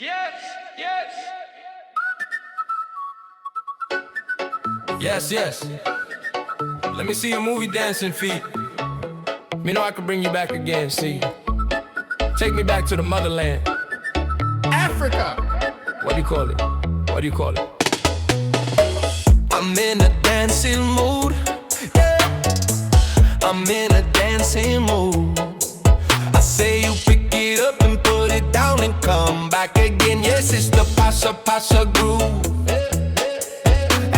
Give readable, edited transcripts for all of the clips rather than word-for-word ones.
Yes, yes. Yes, yes. Let me see your movie dancing feet. Me know I can bring you back again, see. Take me back to the motherland. Africa. What do you call it? What do you call it? I'm in a dancing mood. Yeah. I'm in a dancing mood. I say you pick it up and put it down and come back again. Yes, it's the pasa pasa groove.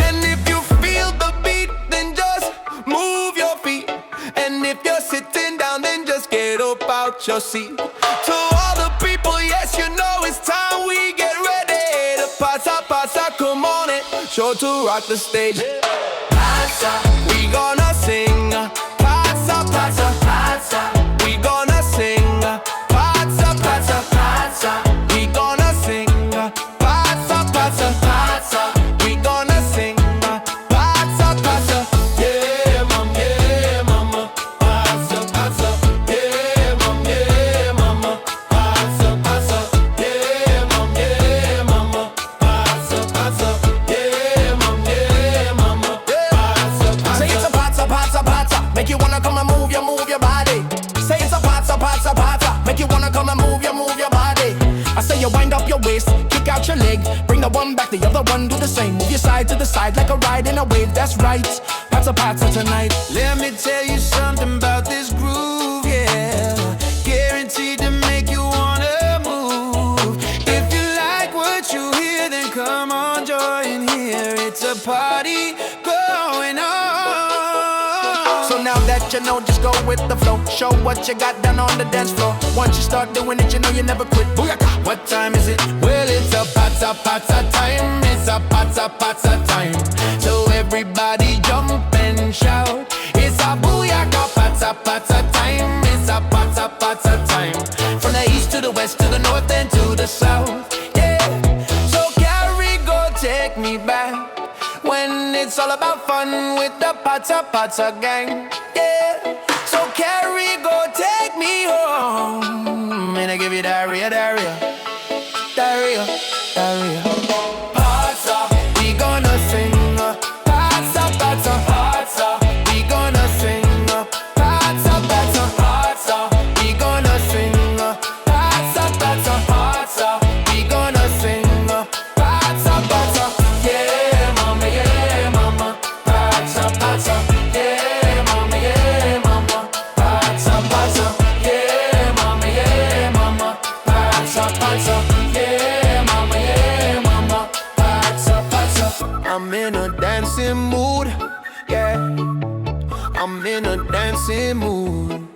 And if you feel the beat, then just move your feet. And if you're sitting down, then just get up out your seat. To all the people, yes, you know it's time we get ready to pasa pasa. Come on and show to rock the stage. Pasa, we gonna sing. Pasa pasa pasa. We gonna sing. Pasa pasa pasa. We gonna sing. Pasa pasa pasa. We gonna sing. Pasa pasa. Yeah, mama. Pasa pasa. Yeah, mama. Pasa pasa. Yeah, mama. Pasa pasa. Yeah, mama. Pasa pasa. Say it's a pata, make you wanna come and move your body. Say it's a pata, make you wanna come and move your body. I say you wind up your waist, kick out your leg, bring the one back, the other one do the same. Move your side to the side like a ride in a wave, that's right. Pata tonight. Let me tell you something about this groove, yeah. Guaranteed to make you wanna move. If you like what you hear, then come on, join here. It's a party going on. So now that you know, just go with the flow. Show what you got down on the dance floor. Once you start doing it, you know you never quit. Booyaka. What time is it? Well, it's a pata time. It's a pata time. So everybody jump and shout. It's a booyaka pata time. It's a pata time. From the east to the west, to the north and to the south. Yeah. So carry go, take me back. When it's all about fun with the pata gang. Yeah. So carry go, take me home. And I give you diarrhea. Pata, we gonna sing. Pata, we gonna sing. Pata, we gonna sing. Pata, we gonna sing. Pata, yeah, mama. Pata, yeah, mama. Pata, yeah, mama. Pata, yeah, mama. Pata. I'm in a dancing mood, yeah. I'm in a dancing mood.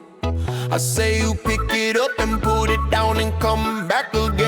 I say you pick it up and put it down and come back again.